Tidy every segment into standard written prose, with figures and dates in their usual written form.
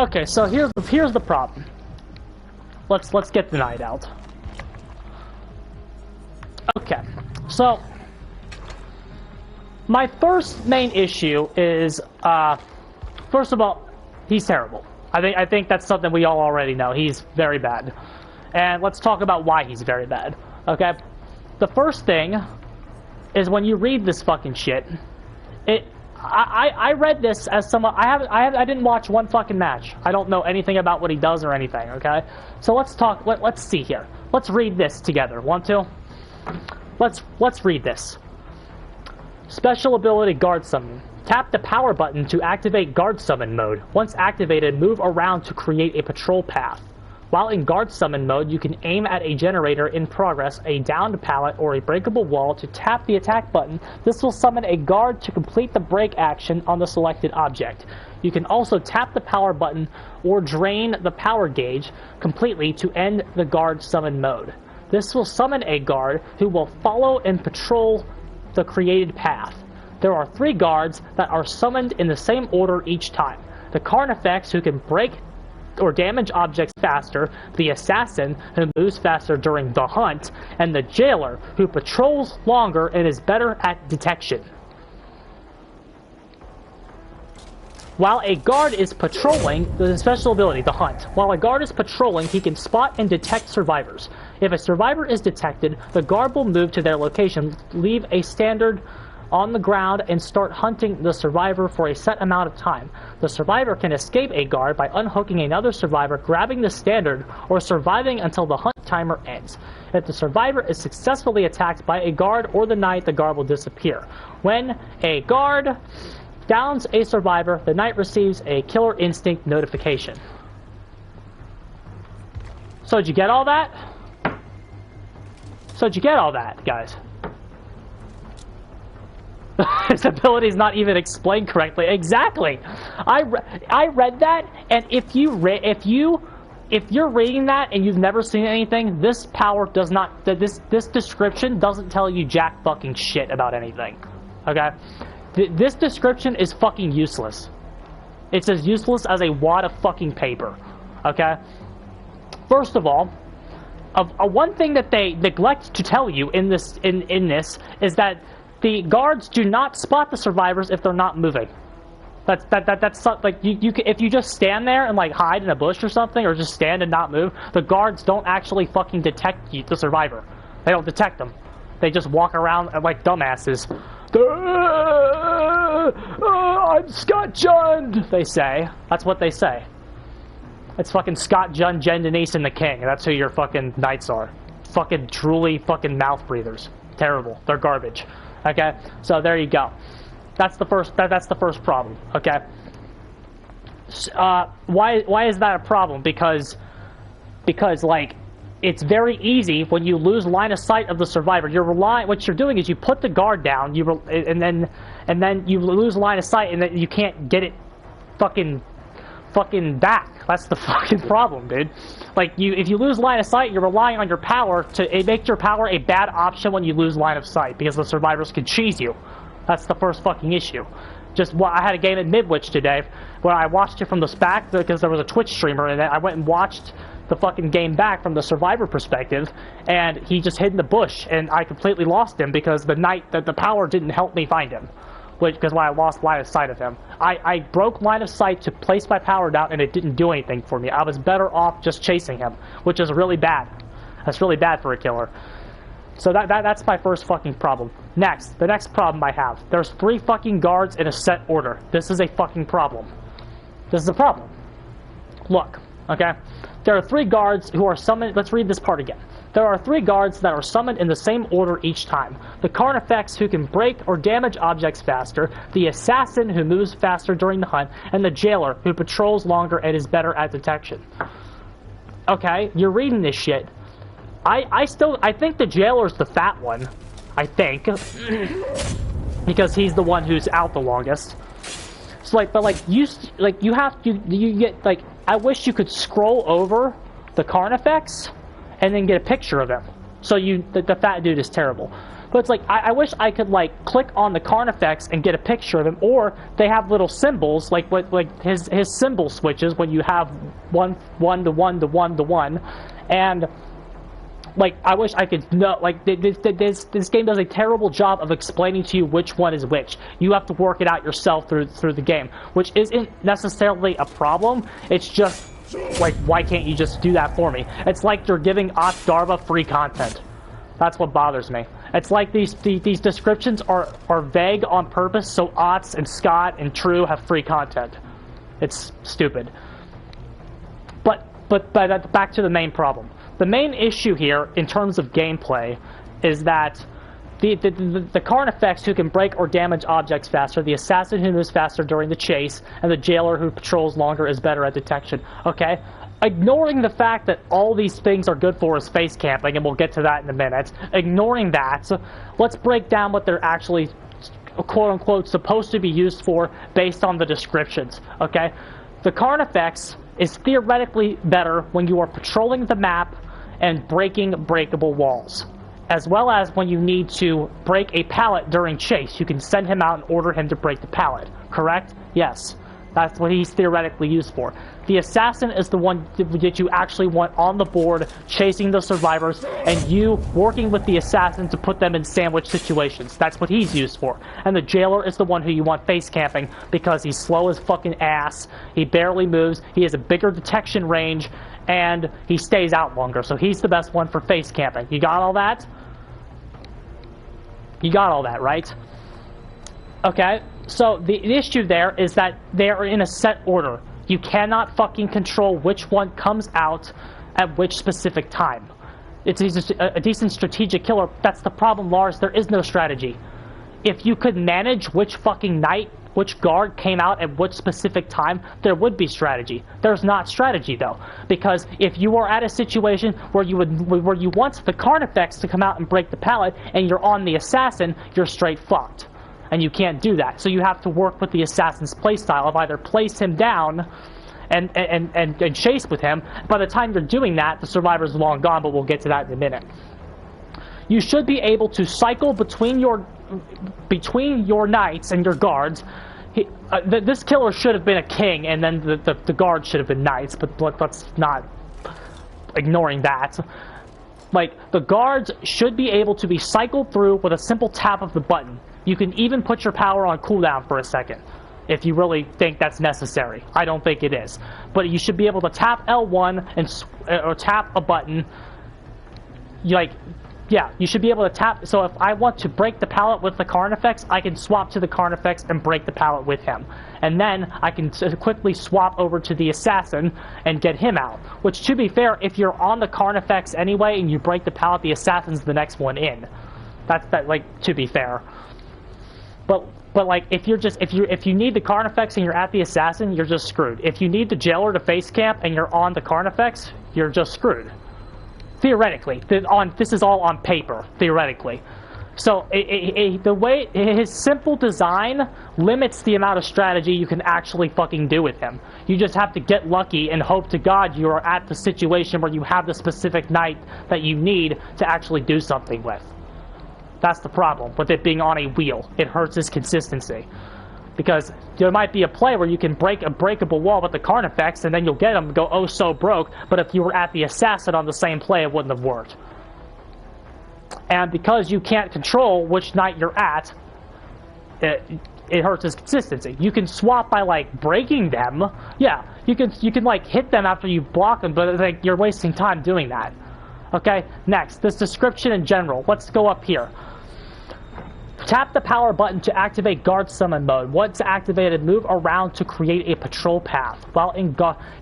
Okay, so here's the problem. Let's get the night out. Okay, so my first main issue is first of all, he's terrible. I think that's something we all already know. He's very bad, and let's talk about why he's very bad. Okay, the first thing is when you read this fucking shit. I read this as someone I didn't watch one fucking match. I don't know anything about what he does or anything. Okay, so let's talk. Let's see here. Let's read this together. Want to? Let's read this. Special ability guard summon. Tap the power button to activate guard summon mode. Once activated, move around to create a patrol path. While in guard summon mode, you can aim at a generator in progress, a downed pallet, or a breakable wall to tap the attack button. This will summon a guard to complete the break action on the selected object. You can also tap the power button or drain the power gauge completely to end the guard summon mode. This will summon a guard who will follow and patrol the created path. There are 3 guards that are summoned in the same order each time. The Carnifex, who can break or damage objects faster, the Assassin, who moves faster during the hunt, and the Jailer, who patrols longer and is better at detection. While a guard is patrolling, the special ability, the hunt. While a guard is patrolling, he can spot and detect survivors. If a survivor is detected, the guard will move to their location, leave a standard on the ground, and start hunting the survivor for a set amount of time. The survivor can escape a guard by unhooking another survivor, grabbing the standard, or surviving until the hunt timer ends. If the survivor is successfully attacked by a guard or the knight, the guard will disappear. When a guard downs a survivor, the knight receives a killer instinct notification. So did you get all that? So did you get all that, guys? His ability is not even explained correctly. Exactly. I read that, and if you're reading that and you've never seen anything, this power does not. This description doesn't tell you jack fucking shit about anything. Okay. This description is fucking useless. It's as useless as a wad of fucking paper. Okay. First of all, one thing that they neglect to tell you in this is that the guards do not spot the survivors if they're not moving. That's like if you just stand there and like hide in a bush or something, or just stand and not move, the guards don't actually fucking detect the survivor. They don't detect them. They just walk around like dumbasses. I'm Scott Jund, they say. That's what they say. It's fucking Scott Jund, Jen Denise, and the King. That's who your fucking knights are. Fucking truly fucking mouth breathers. Terrible. They're garbage. Okay, so there you go. That's the first. That's the first problem. Okay. Why is that a problem? Because like it's very easy when you lose line of sight of the survivor. What you're doing is you put the guard down. And then you lose line of sight, and then you can't get it fucking back. That's the fucking problem, dude. Like, if you lose line of sight, you're relying on your power it makes your power a bad option when you lose line of sight, because the survivors can cheese you. That's the first fucking issue. I had a game at Midwich today where I watched it from the back because there was a Twitch streamer, and then I went and watched the fucking game back from the survivor perspective, and he just hid in the bush, and I completely lost him because the power didn't help me find him. Because I lost line of sight of him. I broke line of sight to place my power down, and it didn't do anything for me. I was better off just chasing him, which is really bad. That's really bad for a killer. So that's my first fucking problem. Next, the next problem I have. There's 3 fucking guards in a set order. This is a fucking problem. This is a problem. Look, okay? There are 3 guards who are summoned. Let's read this part again. There are 3 guards that are summoned in the same order each time. The Carnifex, who can break or damage objects faster, the Assassin, who moves faster during the hunt, and the Jailer, who patrols longer and is better at detection. Okay, you're reading this shit. I think the Jailer's the fat one. I think. Because he's the one who's out the longest. So I wish you could scroll over the Carnifex and then get a picture of him. So the fat dude is terrible. But it's like, I wish I could, like, click on the Carnifex and get a picture of him, or they have little symbols, like his symbol switches when you have one to one to one to one, and, like, I wish I could know, like, this game does a terrible job of explaining to you which one is which. You have to work it out yourself through the game, which isn't necessarily a problem. It's just, like, why can't you just do that for me? It's like you're giving Darva free content. That's what bothers me. It's like these descriptions are vague on purpose, so Otts and Scott and True have free content. It's stupid. But back to the main problem. The main issue here, in terms of gameplay, is that the Carnifex who can break or damage objects faster, the Assassin who moves faster during the chase, and the Jailer who patrols longer is better at detection. Okay? Ignoring the fact that all these things are good for is face camping, and we'll get to that in a minute. Ignoring that, let's break down what they're actually, quote-unquote, supposed to be used for based on the descriptions. Okay? The Carnifex is theoretically better when you are patrolling the map and breaking breakable walls, as well as when you need to break a pallet during chase. You can send him out and order him to break the pallet, correct? Yes, that's what he's theoretically used for. The Assassin is the one that you actually want on the board, chasing the survivors, and you working with the Assassin to put them in sandwich situations. That's what he's used for. And the Jailer is the one who you want face camping, because he's slow as fucking ass, he barely moves, he has a bigger detection range, and he stays out longer, so he's the best one for face camping. You got all that? You got all that, right? Okay, so the issue there is that they are in a set order. You cannot fucking control which one comes out at which specific time. It's a decent strategic killer. That's the problem, Lars. There is no strategy. If you could manage which fucking knight, which guard came out at which specific time, there would be strategy. There's not strategy, though. Because if you are at a situation where you want the Carnifex to come out and break the pallet, and you're on the Assassin, you're straight fucked. And you can't do that. So you have to work with the Assassin's playstyle of either place him down and chase with him. By the time you're doing that, the survivor's long gone, but we'll get to that in a minute. You should be able to cycle between your knights and your guards. This killer should have been a king, and then the guards should have been knights, but let's not ignoring that. Like, the guards should be able to be cycled through with a simple tap of the button. You can even put your power on cooldown for a second, if you really think that's necessary. I don't think it is. But you should be able to tap L1 or tap a button. You should be able to tap. So if I want to break the pallet with the Carnifex, I can swap to the Carnifex and break the pallet with him. And then I can quickly swap over to the Assassin and get him out. Which, to be fair, if you're on the Carnifex anyway and you break the pallet, the Assassin's the next one in. To be fair. But like, if you need the Carnifex and you're at the Assassin, you're just screwed. If you need the Jailer to face camp and you're on the Carnifex, you're just screwed. Theoretically, this is all on paper. Theoretically, so the way his simple design limits the amount of strategy you can actually fucking do with him. You just have to get lucky and hope to God you are at the situation where you have the specific knight that you need to actually do something with. That's the problem with it being on a wheel. It hurts his consistency. Because there might be a play where you can break a breakable wall with the Carnifex, and then you'll get him to go oh so broke, but if you were at the Assassin on the same play, it wouldn't have worked. And because you can't control which knight you're at, it hurts his consistency. You can swap by, like, breaking them. Yeah, you can like, hit them after you block them, but, like, you're wasting time doing that. Okay, next, this description in general. Let's go up here. Tap the power button to activate guard summon mode. Once activated, move around to create a patrol path. While in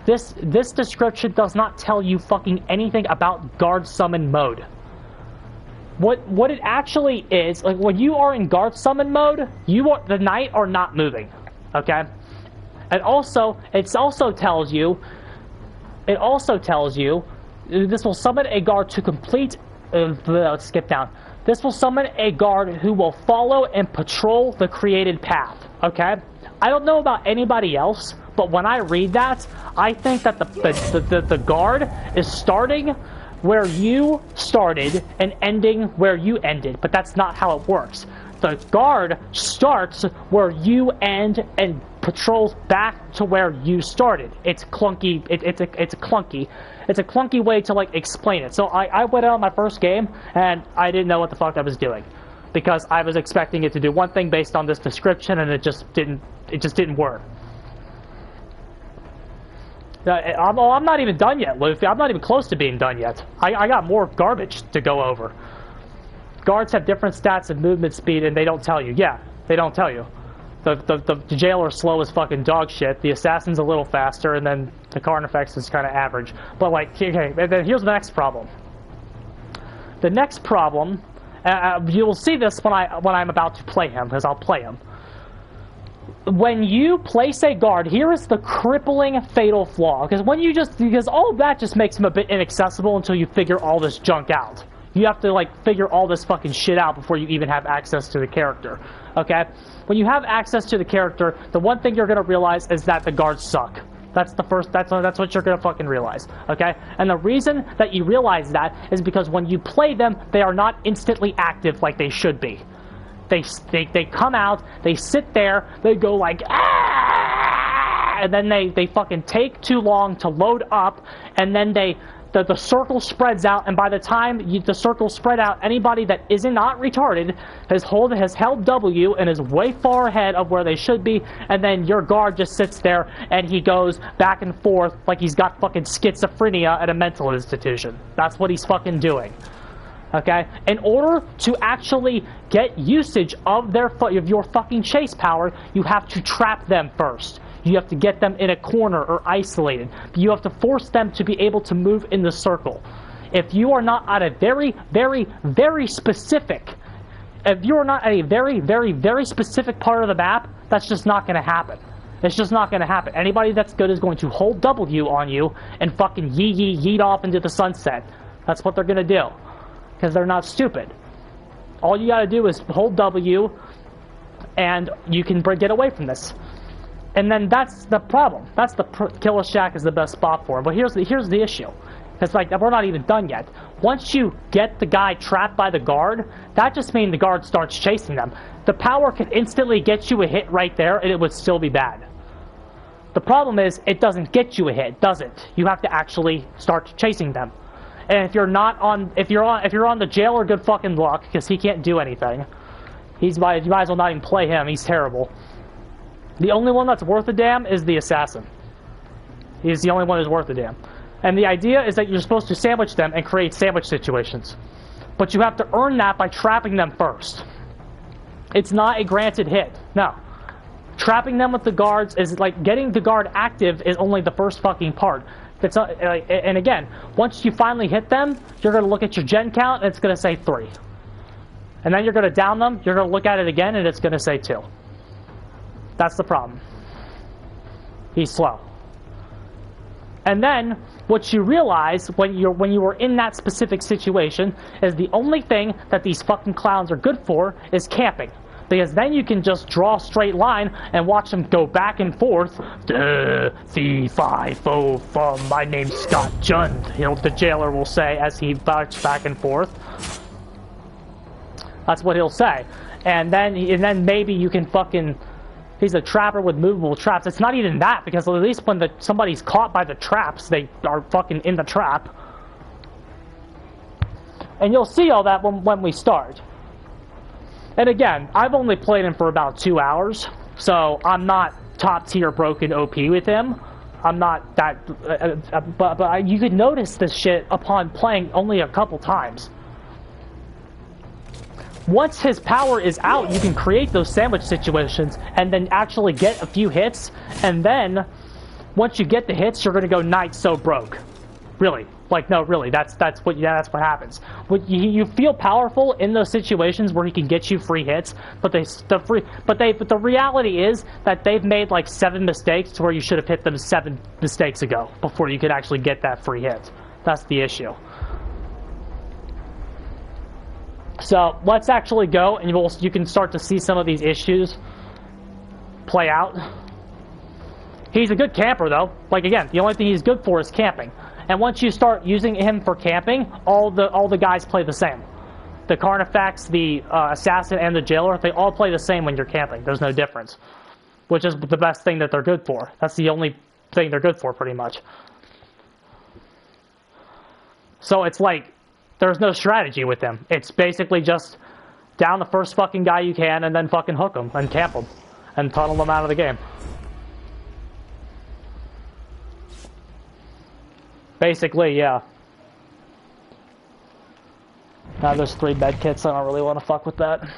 this description does not tell you fucking anything about guard summon mode. What it actually is, like, when you are in guard summon mode, the knight are not moving. Okay? And also, it also tells you this will summon a guard to complete let's skip down. This will summon a guard who will follow and patrol the created path, okay? I don't know about anybody else, but when I read that, I think that the guard is starting where you started and ending where you ended, but that's not how it works. The guard starts where you end and patrols back to where you started. It's clunky. It's a clunky way to like explain it. So I went out my first game and I didn't know what the fuck I was doing, because I was expecting it to do one thing based on this description, and it just didn't work. I'm not even done yet, Luffy. I'm not even close to being done yet. I got more garbage to go over. Guards have different stats and movement speed, and they don't tell you. Yeah, they don't tell you. The jailer's slow as fucking dog shit. The assassin's a little faster, and then the Carnifex is kind of average. But like, okay, and then here's the next problem. The next problem, you'll see this when I'm about to play him, because I'll play him. When you place a guard, here is the crippling fatal flaw. Because all of that just makes him a bit inaccessible until you figure all this junk out. You have to, like, figure all this fucking shit out before you even have access to the character, okay? When you have access to the character, the one thing you're gonna realize is that the guards suck. That's what you're gonna fucking realize, okay? And the reason that you realize that is because when you play them, they are not instantly active like they should be. They come out, they sit there, they go like, ah! And then they fucking take too long to load up, and then the circle spreads out, and by the time the circle spread out, anybody that is not retarded has held W and is way far ahead of where they should be, and then your guard just sits there and he goes back and forth like he's got fucking schizophrenia at a mental institution. That's what he's fucking doing. Okay? In order to actually get usage of your fucking chase power, you have to trap them first. You have to get them in a corner or isolated. You have to force them to be able to move in the circle. If you are not at a very, very, very specific, if you are not at a very, very, very specific part of the map, that's just not going to happen. It's just not going to happen. Anybody that's good is going to hold W on you and fucking yeet off into the sunset. That's what they're going to do. Because they're not stupid. All you got to do is hold W, and you can get away from this. And then that's the problem. That's Killer Shack is the best spot for him. But here's the issue. It's like, we're not even done yet. Once you get the guy trapped by the guard, that just means the guard starts chasing them. The power could instantly get you a hit right there, and it would still be bad. The problem is, it doesn't get you a hit, does it? You have to actually start chasing them. And if you're on the jailer, good fucking luck, because he can't do anything. You might as well not even play him. He's terrible. The only one that's worth a damn is the assassin. He's the only one who's worth a damn. And the idea is that you're supposed to sandwich them and create sandwich situations. But you have to earn that by trapping them first. It's not a granted hit. No. Trapping them with the guards is like getting the guard active is only the first fucking part. And again, once you finally hit them, you're going to look at your gen count and it's going to say 3. And then you're going to down them, you're going to look at it again and it's going to say 2. That's the problem. He's slow. And then what you realize when you were in that specific situation is the only thing that these fucking clowns are good for is camping. Because then you can just draw a straight line and watch them go back and forth. Fee, fi, fo, fum, my name's Scott Jund, the jailer will say as he bounced back and forth. That's what he'll say. And then maybe you can fucking... He's a trapper with movable traps. It's not even that, because at least when somebody's caught by the traps, they are fucking in the trap. And you'll see all that when we start. And again, I've only played him for about 2 hours, so I'm not top tier broken OP with him. I'm not that... but you could notice this shit upon playing only a couple times. Once his power is out, you can create those sandwich situations and then actually get a few hits, and then once you get the hits, you're going to go night so broke. Really. Like, no, really, that's what happens. You feel powerful in those situations where he can get you free hits, but the reality is that they've made like 7 mistakes to where you should have hit them 7 mistakes ago before you could actually get that free hit. That's the issue. So let's actually go, and you can start to see some of these issues play out. He's a good camper, though. Like, again, the only thing he's good for is camping. And once you start using him for camping, all the guys play the same. The Carnifex, the Assassin, and the Jailer, they all play the same when you're camping. There's no difference. Which is the best thing that they're good for. That's the only thing they're good for, pretty much. So it's like, there's no strategy with them. It's basically just down the first fucking guy you can and then fucking hook them and camp them and tunnel them out of the game. Basically, yeah. Now there's 3 med kits. I don't really want to fuck with that.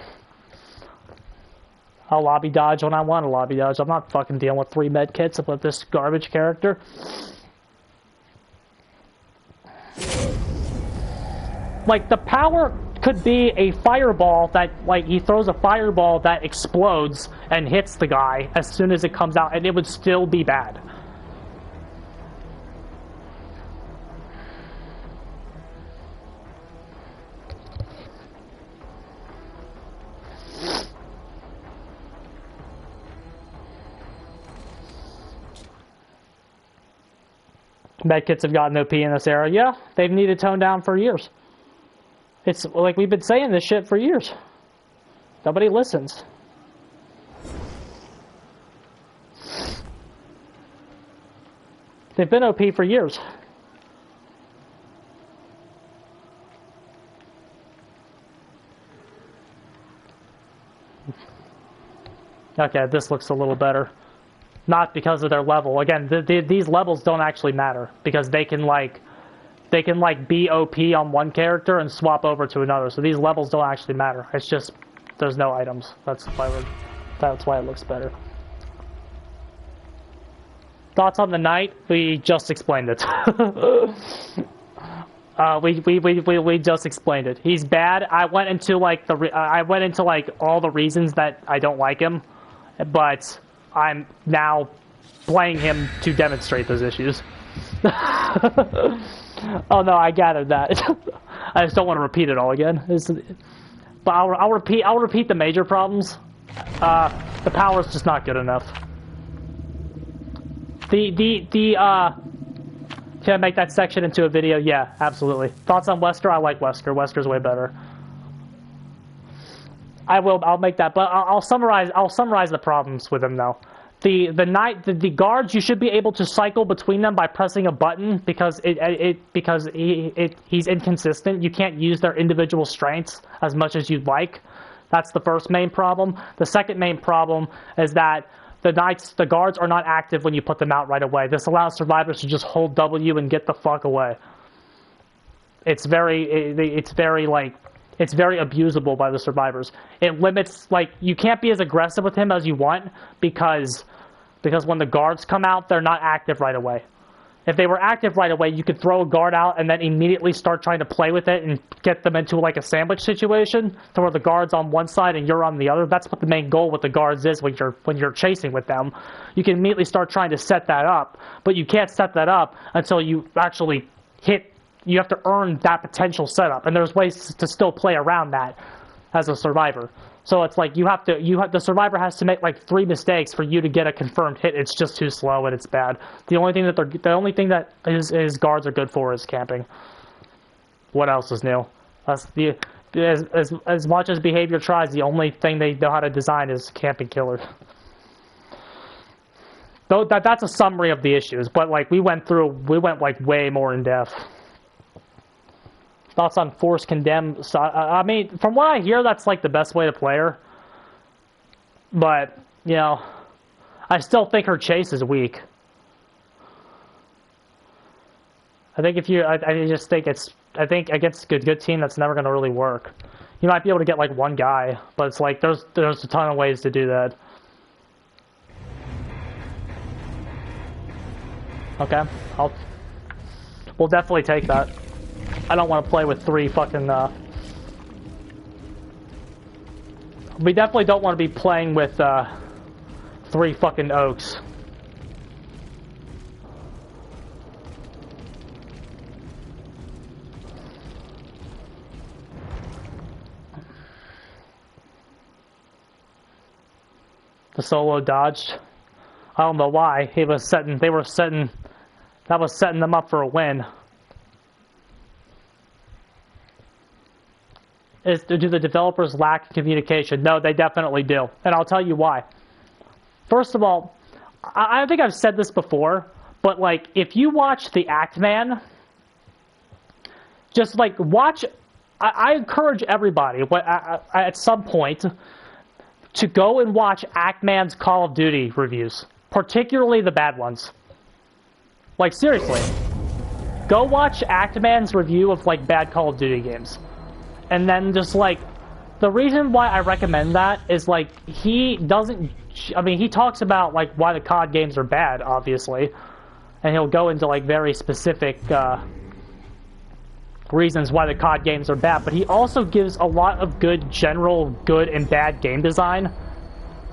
I'll lobby dodge when I want to lobby dodge. I'm not fucking dealing with 3 med kits with this garbage character. Like, the power could be a fireball that, like, he throws a fireball that explodes and hits the guy as soon as it comes out, and it would still be bad. Medkits have gotten OP in this era. Yeah, they've needed toned down for years. It's like we've been saying this shit for years. Nobody listens. They've been OP for years. Okay, this looks a little better. Not because of their level. Again, these levels don't actually matter because they can be OP on one character and swap over to another. So these levels don't actually matter. It's just there's no items. That's why it looks better. Thoughts on the Knight? We just explained it. We just explained it. He's bad. I went into like all the reasons that I don't like him, but I'm now playing him to demonstrate those issues. Oh no, I gathered that. I just don't want to repeat it all again. But I'll repeat the major problems. The power's just not good enough. Can I make that section into a video? Yeah, absolutely. Thoughts on Wesker? I like Wesker. Wesker's way better. I'll make that, but I'll summarize the problems with him though. The guards, you should be able to cycle between them by pressing a button because he's inconsistent. You can't use their individual strengths as much as you'd like. That's the first main problem. The second main problem is that the guards are not active when you put them out right away. This allows survivors to just hold W and get the fuck away. It's very abusable by the survivors. It limits, like, you can't be as aggressive with him as you want because when the guards come out, they're not active right away. If they were active right away, you could throw a guard out and then immediately start trying to play with it and get them into like a sandwich situation to where the guard's on one side and you're on the other. That's what the main goal with the guards is when you're chasing with them. You can immediately start trying to set that up, but you can't set that up until you actually you have to earn that potential setup, and there's ways to still play around that as a survivor. So it's like the survivor has to make like 3 mistakes for you to get a confirmed hit. It's just too slow and it's bad. The only thing that his guards are good for is camping. What else is new? As much as behavior tries, the only thing they know how to design is camping killer. Though that's a summary of the issues, but like we went like way more in depth. Thoughts on Force Condemn? I mean, from what I hear, that's like the best way to play her. But, you know, I still think her chase is weak. I think I think against a good team, that's never going to really work. You might be able to get like one guy, but it's like there's a ton of ways to do that. Okay, we'll definitely take that. I don't want to play with 3 fucking, we definitely don't want to be playing with, 3 fucking oaks. The solo dodged. I don't know why. That was setting them up for a win. is, do the developers lack communication? No, they definitely do. And I'll tell you why. First of all, I think I've said this before, but like, if you watch The Act Man, just like watch, I encourage everybody at some point to go and watch Act Man's Call of Duty reviews, particularly the bad ones. Like, seriously. Go watch Act Man's review of like bad Call of Duty games. And then just like, the reason why I recommend that is like, he doesn't, I mean, he talks about like why the COD games are bad, obviously. And he'll go into like very specific reasons why the COD games are bad. But he also gives a lot of good general good and bad game design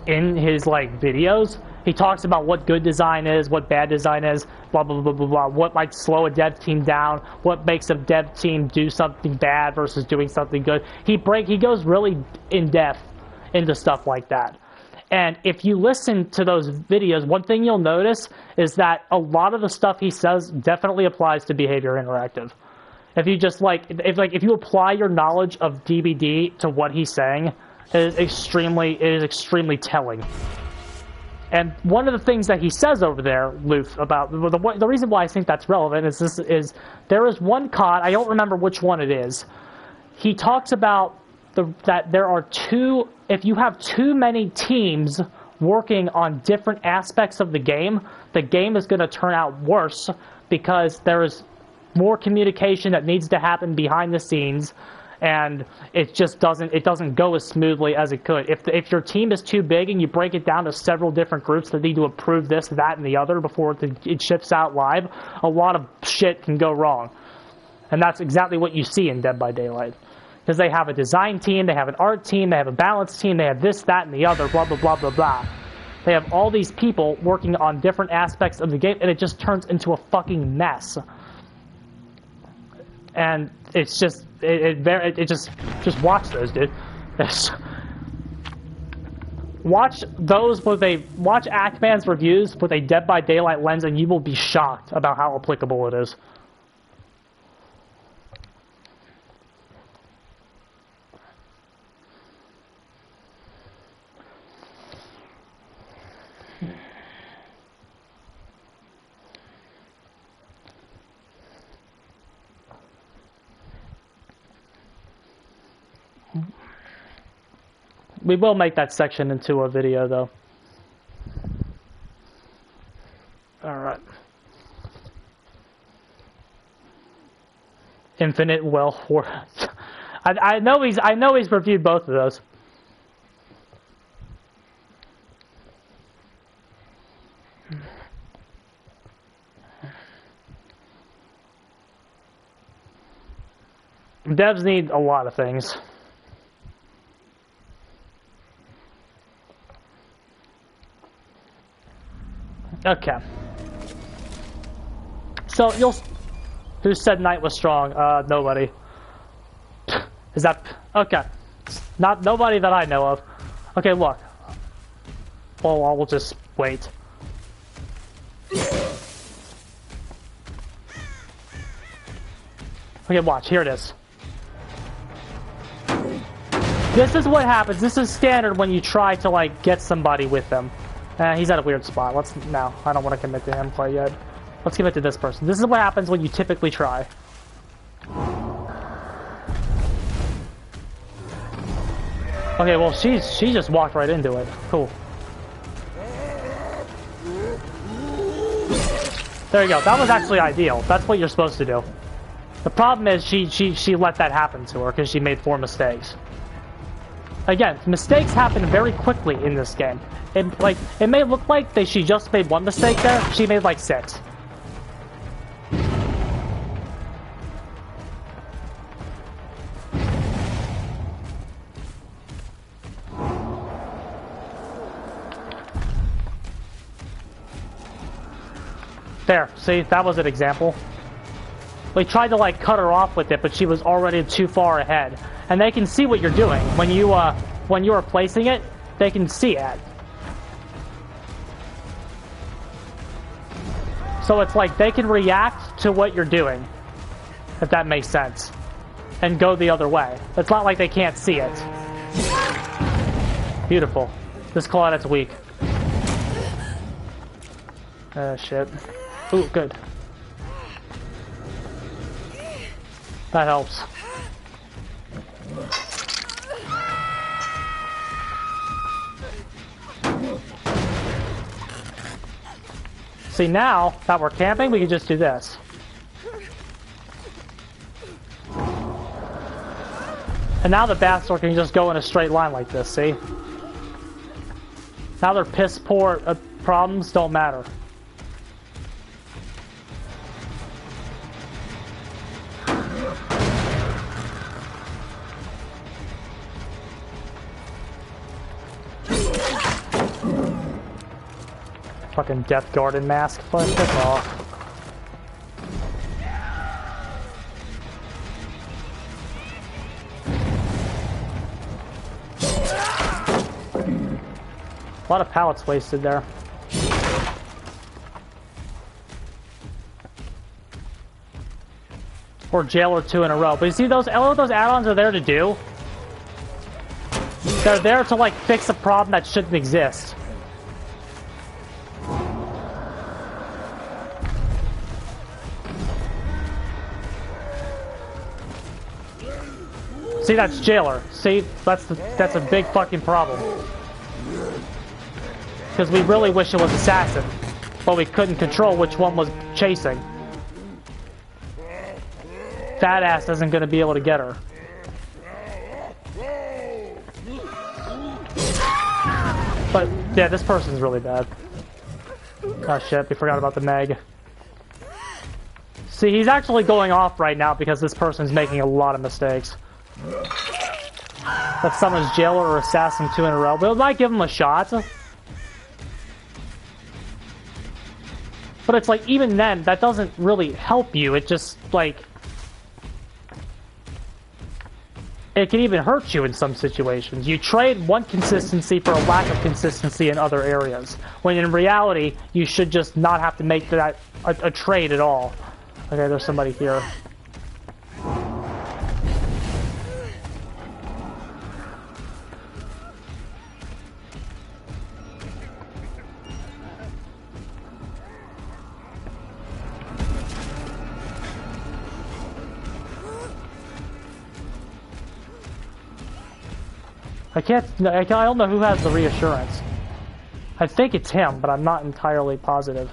in his like videos. He talks about what good design is, what bad design is, blah, blah, blah, blah, blah, what might slow a dev team down, what makes a dev team do something bad versus doing something good. He goes really in-depth into stuff like that. And if you listen to those videos, one thing you'll notice is that a lot of the stuff he says definitely applies to Behavior Interactive. If you just if you apply your knowledge of DBD to what he's saying, it is extremely telling. And one of the things that he says over there, Loof, about the reason why I think that's relevant is there is one COD, I don't remember which one it is. He talks about that there are if you have too many teams working on different aspects of the game is going to turn out worse because there is more communication that needs to happen behind the scenes. And it just doesn't go as smoothly as it could. If your team is too big and you break it down to several different groups that need to approve this, that, and the other before it ships out live, a lot of shit can go wrong. And that's exactly what you see in Dead by Daylight. Because they have a design team, they have an art team, they have a balance team, they have this, that, and the other, blah, blah, blah, blah, blah. They have all these people working on different aspects of the game, and it just turns into a fucking mess. And it's just just watch those, dude. Watch Act Man's reviews with a Dead by Daylight lens, and you will be shocked about how applicable it is. We will make that section into a video, though. Alright. Infinite Well War. I know he's reviewed both of those. Devs need a lot of things. Okay. So who said Knight was strong? Nobody. Is that okay? Not nobody that I know of. Okay, look. Well, I will just wait. Okay, watch. Here it is. This is what happens. This is standard when you try to like get somebody with them. He's at a weird spot. No, I don't want to commit to him quite yet. Let's commit to this person. This is what happens when you typically try. Okay, well, she just walked right into it. Cool. There you go. That was actually ideal. That's what you're supposed to do. The problem is she let that happen to her because she made 4 mistakes. Again, mistakes happen very quickly in this game. It may look like she just made 1 mistake there. She made like 6. There, see, that was an example. We tried to like cut her off with it, but she was already too far ahead. And they can see what you're doing when you are placing it. They can see it. So it's like they can react to what you're doing, if that makes sense. and go the other way. It's not like they can't see it. Beautiful. This Claudette's weak. Shit. Ooh, good. That helps. See, now that we're camping, we can just do this. And now the Bastor can just go in a straight line like this, see? Now their piss poor problems don't matter. Fucking Death Garden mask. Fuck off. A lot of pallets wasted there. Or Jailer 2 in a row. But you see those add-ons are there to do? They're there to like fix a problem that shouldn't exist. See, that's Jailer. See, that's a big fucking problem. Because we really wish it was Assassin, but we couldn't control which one was chasing. Fat ass isn't going to be able to get her. But yeah, this person's really bad. Oh shit, we forgot about the Meg. See, he's actually going off right now because this person's making a lot of mistakes. That summons Jailer or Assassin 2 in a row. We might give him a shot. But it's like, even then, that doesn't really help you. It just, like... It can even hurt you in some situations. You trade one consistency for a lack of consistency in other areas. When in reality, you should just not have to make that a trade at all. Okay, there's somebody here. I don't know who has the reassurance. I think it's him, but I'm not entirely positive.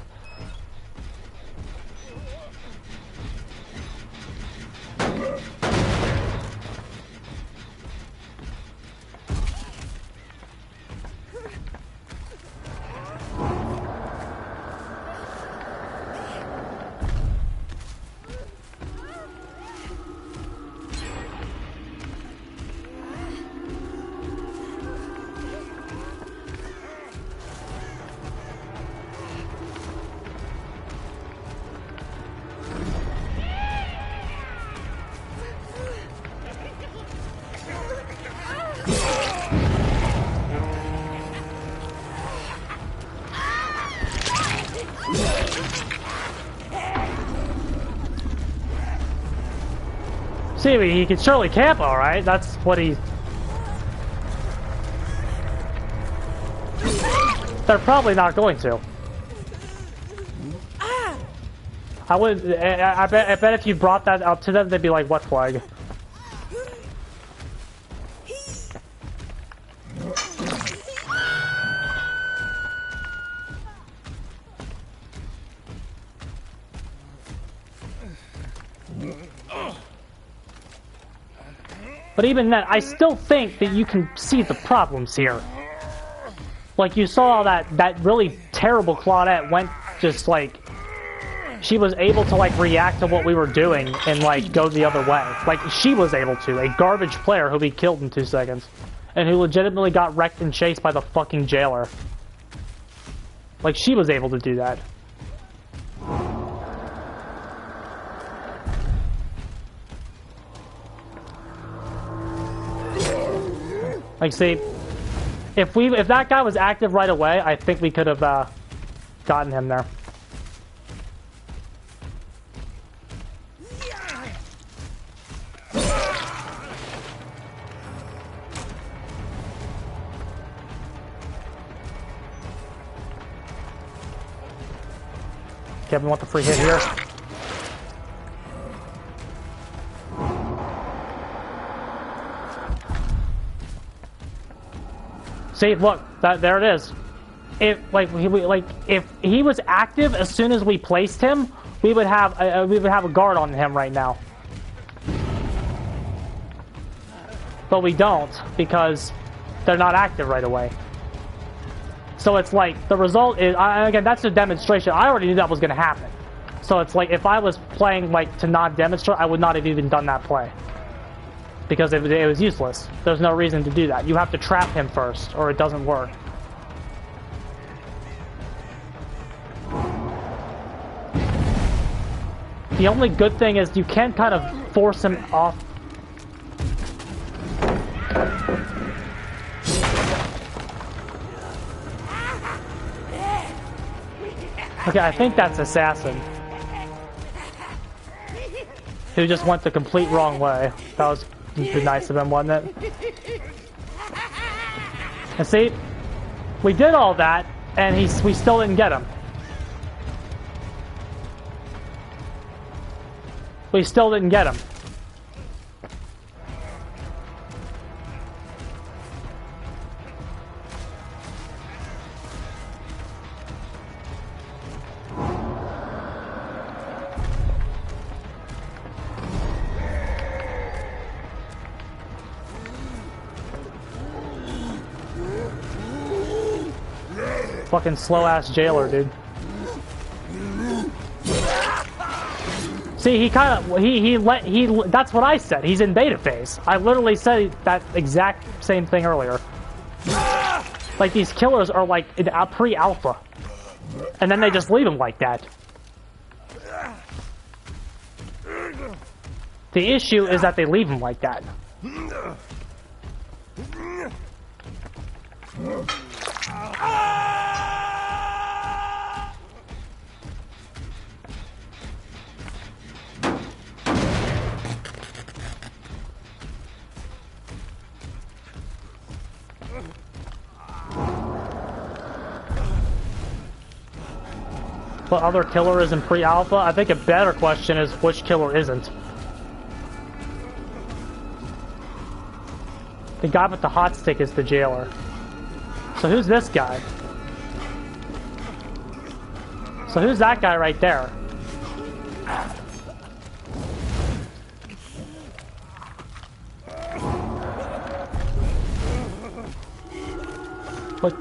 See, he can surely camp, alright. That's what he... They're probably not going to. I bet if you brought that up to them, they'd be like, what flag? But even then, I still think that you can see the problems here. Like, you saw that really terrible Claudette went just, like... She was able to, like, react to what we were doing and, like, go the other way. Like, she was able to. A garbage player who we killed in 2 seconds. And who legitimately got wrecked and chased by the fucking Jailer. Like, she was able to do that. Like, see, if that guy was active right away, I think we could have gotten him there. Yeah, we want the free hit here. See, look, there it is. If if he was active as soon as we placed him, we would have a guard on him right now. But we don't because they're not active right away. So it's like the result is again that's a demonstration. I already knew that was going to happen. So it's like if I was playing like to not demonstrate, I would not have even done that play. Because it was useless. There's no reason to do that. You have to trap him first, or it doesn't work. The only good thing is you can kind of force him off. Okay, I think that's Assassin. Who just went the complete wrong way. That was nice of him, wasn't it? And see, we did all that, and we still didn't get him. We still didn't get him. Fucking slow-ass jailer, dude. See, that's what I said. He's in beta phase. I literally said that exact same thing earlier. Like, these killers are like in pre-alpha. And then they just leave him like that. The issue is that they leave him like that. What other killer is in pre-alpha? I think a better question is which killer isn't. The guy with the hot stick is the jailer. So who's this guy? So who's that guy right there? What?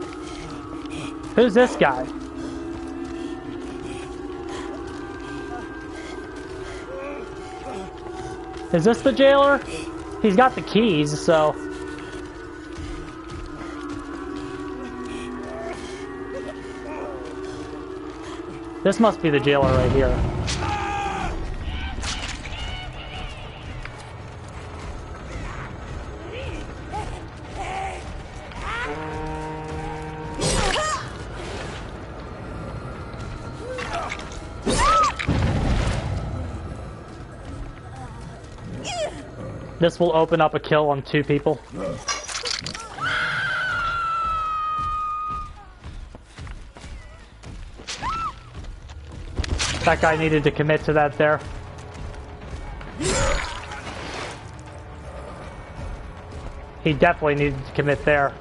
Who's this guy? Is this the jailer? He's got the keys, so... This must be the jailer right here. This will open up a kill on 2 people. That guy needed to commit to that there. He definitely needed to commit there.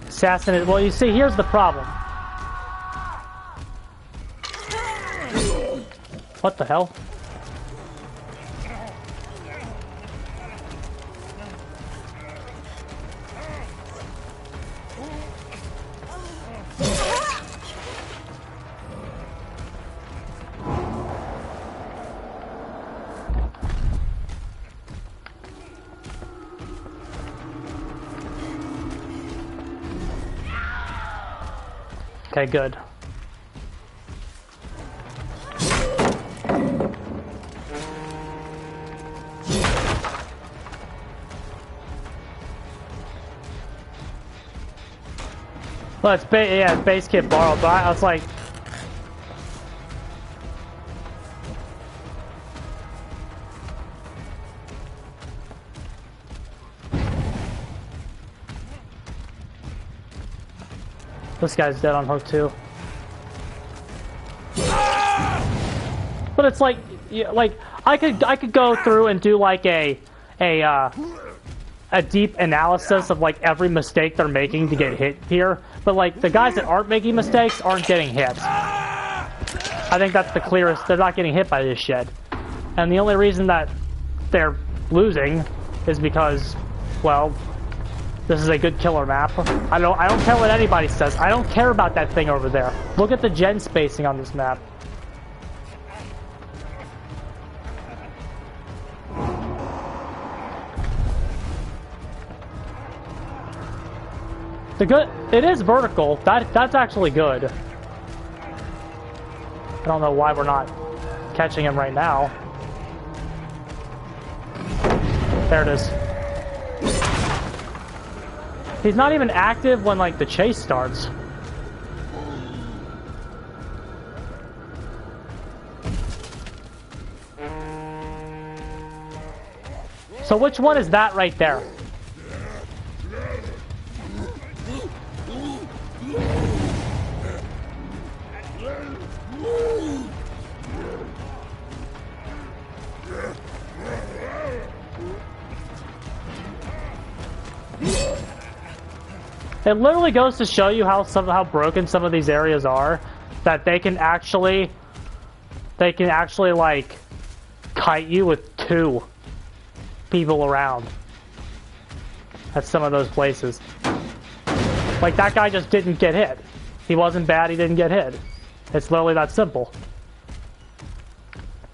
Assassinate. Well, you see, here's the problem. What the hell? Okay, good. Well, it's yeah, it's base kit borrowed, but I was like, this guy's dead on hook too. But it's like, like I could go through and do like a deep analysis of like every mistake they're making to get hit here. But like the guys that aren't making mistakes aren't getting hit. I think that's the clearest. They're not getting hit by this shit. And the only reason that they're losing is because, well, this is a good killer map. I don't care what anybody says. I don't care about that thing over there. Look at the gen spacing on this map. It is vertical. That's actually good. I don't know why we're not catching him right now. There it is. He's not even active when like the chase starts. So which one is that right there? It literally goes to show you how broken some of these areas are, that they can actually like kite you with 2 people around at some of those places. Like that guy just didn't get hit. He wasn't bad, he didn't get hit. It's literally that simple.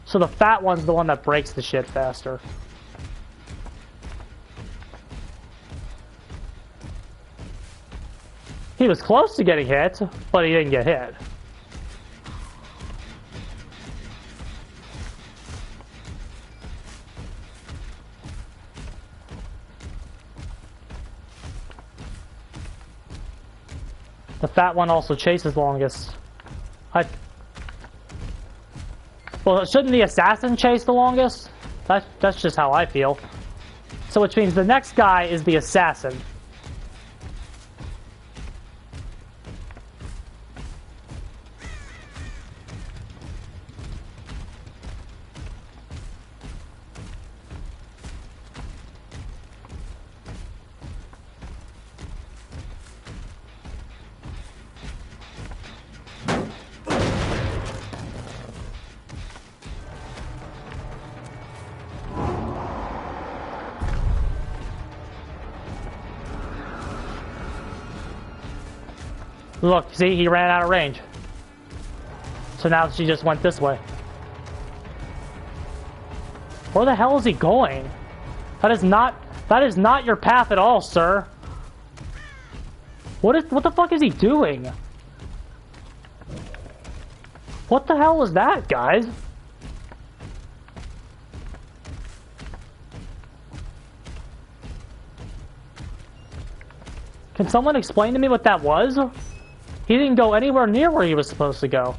So the fat one's the one that breaks the shit faster. He was close to getting hit, but he didn't get hit. The fat one also chases longest. Well, shouldn't the assassin chase the longest? That's just how I feel. So which means the next guy is the assassin. Look, see, he ran out of range. So now she just went this way. Where the hell is he going? That is not your path at all, sir. What the fuck is he doing? What the hell is that, guys? Can someone explain to me what that was? He didn't go anywhere near where he was supposed to go.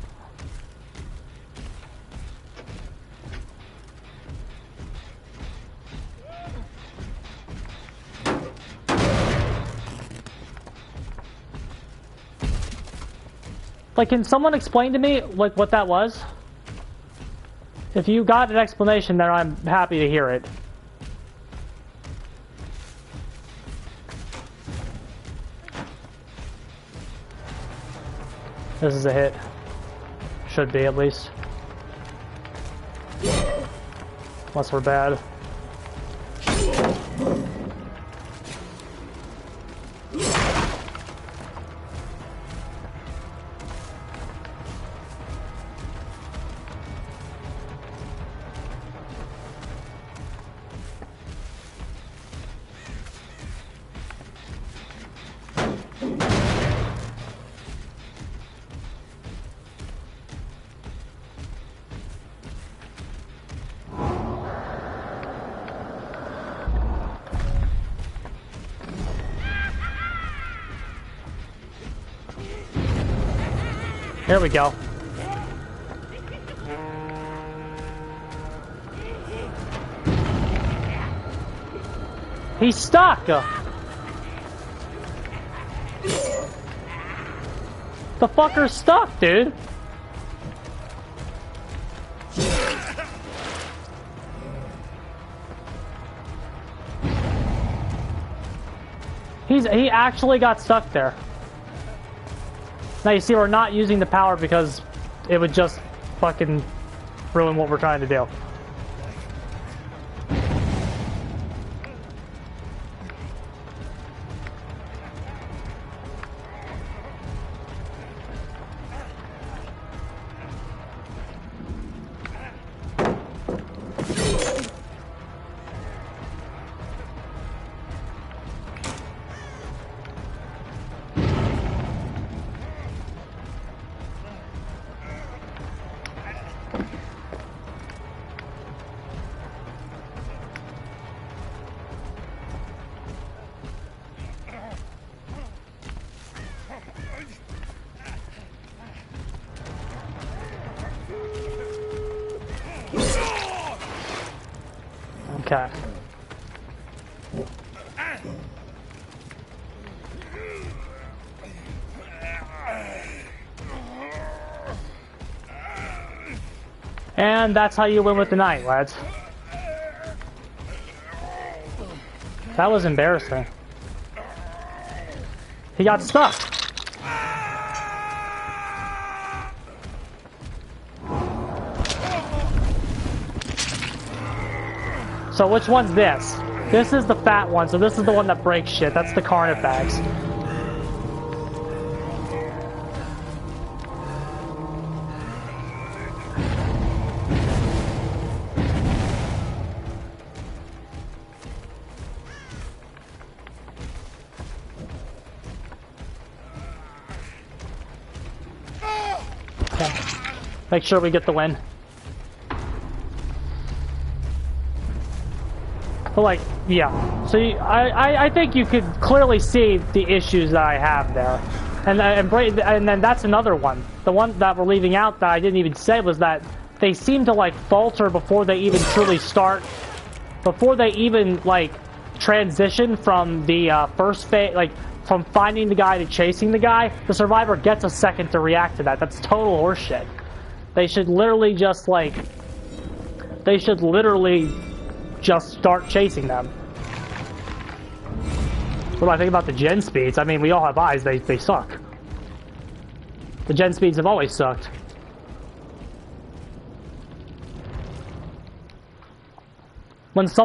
Like, can someone explain to me, like, what that was? If you got an explanation there, I'm happy to hear it. This is a hit. Should be, at least. Unless we're bad. Here we go. He's stuck! The fucker's stuck, dude! He actually got stuck there. Now you see we're not using the power because it would just fucking ruin what we're trying to do. Okay. And that's how you win with the knight, lads. That was embarrassing. He got stuck. So which one's this? This is the fat one, so this is the one that breaks shit. That's the Carnifex. Okay. Make sure we get the win. But like, yeah. So I think you could clearly see the issues that I have there, and then that's another one. The one that we're leaving out that I didn't even say was that they seem to like falter before they even truly start, before they even like transition from the first phase, like from finding the guy to chasing the guy. The survivor gets a second to react to that. That's total horseshit. They should literally just like, they should literally just start chasing them. What do I think about the gen speeds? I mean, we all have eyes, they suck. The gen speeds have always sucked. When somebody